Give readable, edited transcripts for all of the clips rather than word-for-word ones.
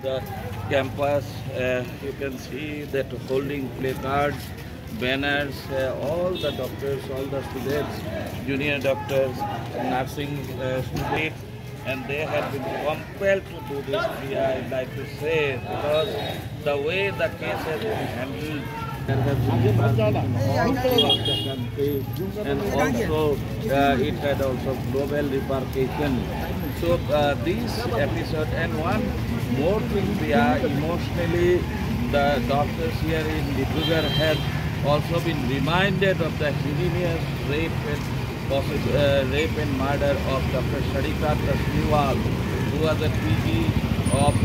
the campus. You can see that holding placards, banners, all the doctors, all the students, junior doctors, nursing students, and they have been compelled to do this, I'd like to say, because the way the case has been handled, there has been all across the country, and also it had also global repercussion. So this episode, and one more thing, emotionally, the doctors here in Dibrugarh have also been reminded of the heinous rape and murder of Dr. Sharika Tasniwal, who was a PG of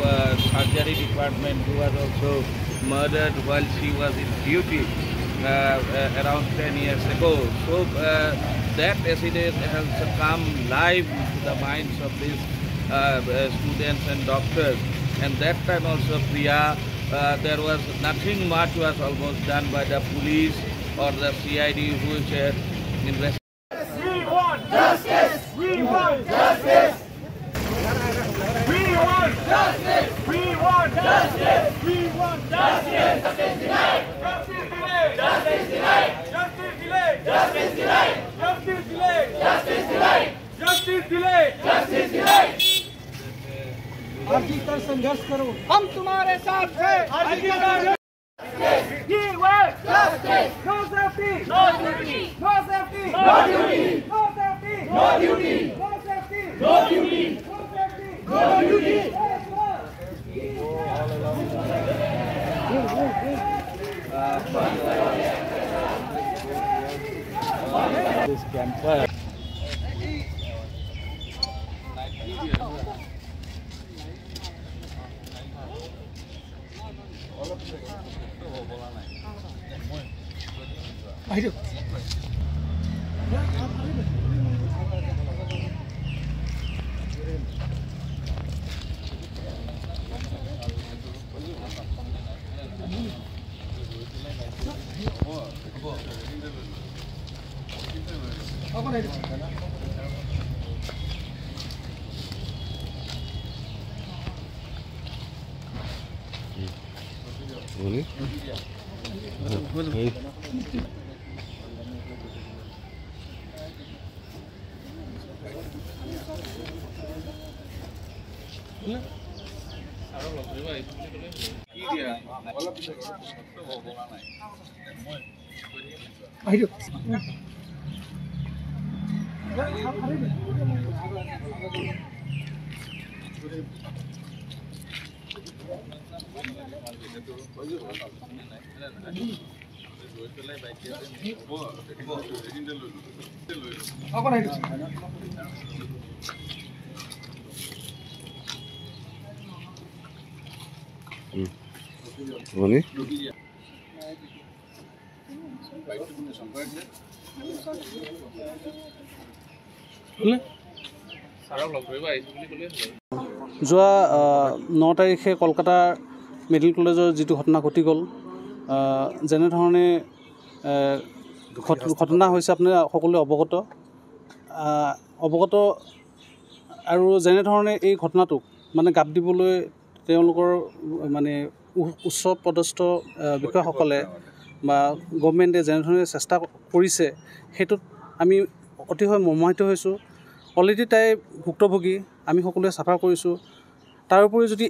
surgery department, who was also murdered while she was in duty around 10 years ago. So that incident has come live into the minds of these students and doctors. And that time also, Priya, there was nothing much was almost done by the police or the CID, which investigated. We want justice! We want justice! We want justice! We want justice! We want justice! Justice denied! Justice delayed! Justice denied! Justice delayed! Justice denied! Justice delayed! Justice denied! Justice delayed! Justice delayed! RG Kar संघर्ष करो, हम तुम्हारे साथ हैं। We want justice! No safety! No duty! No safety! No duty! No safety! No duty! No safety! No duty! No safety! No duty! This campus. যোৱা 9 তাৰিখে Kolkata medical কলেজৰ যিটো ঘটনা ঘটি গ'ল, যেনেধৰণে ঘটনা হৈছে আপোনালোকে সকলোৱে অৱগত আৰু যেনেধৰণে এই ঘটনাটোক মানে গাপ দিবলৈ তেওঁলোকৰ মানে উচ্চ পদস্থ বিষয়াসকলে বা গভৰ্ণমেণ্টে যেনেধৰণে চেষ্টা কৰিছে, সেইটোত আমি অতিশয় মৰ্মাহিত হৈছোঁ। অলৰেডি তাই ভুক্তভোগী, আমি সকলোৱে চাফা কৰিছোঁ। তাৰোপৰি যদি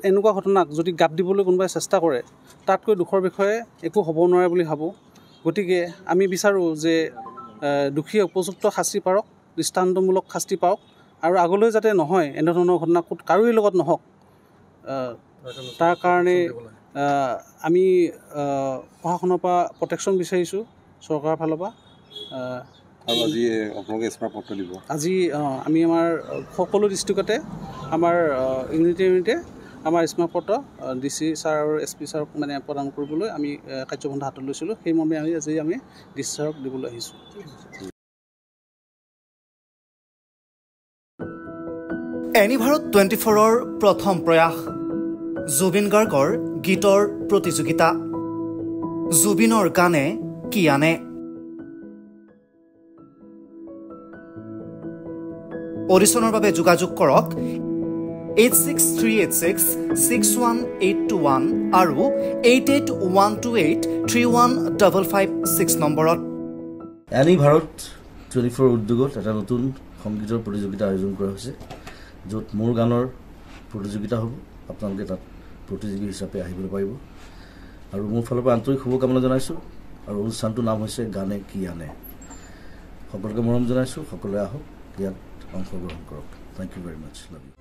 এনেকুৱা ঘটনাক যদি গাপ দিবলৈ কোনোবাই চেষ্টা কৰে, তাতকৈ দুখৰ বিষয়ে একো হ'ব নোৱাৰে বুলি ভাবোঁ। গতিকে আমি বিচাৰোঁ যে দোষীয়ে উপযুক্ত শাস্তি পাওক, দৃষ্টান্তমূলক শাস্তি পাওক, আৰু আগলৈ যাতে নহয় এনেধৰণৰ ঘটনা কাৰোৰে লগত নহওক, তাৰ কাৰণে আমি প্ৰশাসনৰ পৰা প্ৰটেকশ্যন বিচাৰিছোঁ চৰকাৰৰ ফালৰ পৰা। আজি আমি আমাৰ সকলো ডিষ্ট্ৰিক্টতে আমাৰ ইউনিটে আমাৰ স্মাৰকপত্ৰ DC ছাৰ আৰু SP ছাৰক মানে প্ৰদান কৰিবলৈ আমি কাৰ্যপন্থা হাতত লৈছিলোঁ। সেই মৰ্মে আজি আমি DC ছাৰক দিবলৈ আহিছোঁ। এনিভাৰত 24ৰ প্ৰথম প্ৰয়াস, জুবিন গাৰ্গৰ গীতৰ প্ৰতিযোগিতা। জুবিনৰ গানে কি আনে? অডিশ্যনৰ বাবে যোগাযোগ কৰক 8638661821 আৰু 8812831556 নম্বৰত। এনি ভাৰত 24 উদ্যোগত এটা নতুন সংগীতৰ প্ৰতিযোগিতা আয়োজন কৰা হৈছে, য'ত মোৰ গানৰ প্ৰতিযোগিতা হ'ব। আপোনালোকে তাত প্ৰতিযোগী হিচাপে আহিবলৈ পাৰিব আৰু মোৰ ফালৰ পৰা আন্তৰিক শুভকামনা জনাইছোঁ। আৰু অনুষ্ঠানটোৰ নাম হৈছে গানে কি আনে। সকলোকে মৰম জনাইছোঁ, সকলোৱে আহক, ইয়াত অংশগ্ৰহণ কৰক। Thank you very much, love you.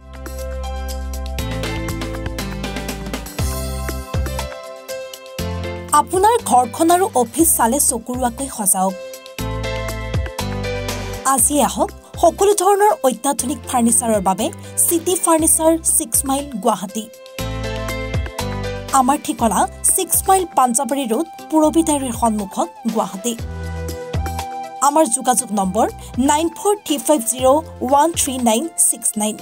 আপোনাৰ ঘৰখন আৰু অফিচ চালে চকুৰোৱাকৈ সজাওক। আজি আহক সকলো ধৰণৰ অত্যাধুনিক ফাৰ্নিচাৰৰ বাবে চিটি ফাৰ্নিচাৰ 6 মাইল গুৱাহাটী। আমাৰ ঠিকনা 6 মাইল পাঞ্জাবাৰী ৰোড পুৰবিতাৰীৰ সন্মুখত গুৱাহাটী। আমাৰ যোগাযোগ নম্বৰ 9435013969।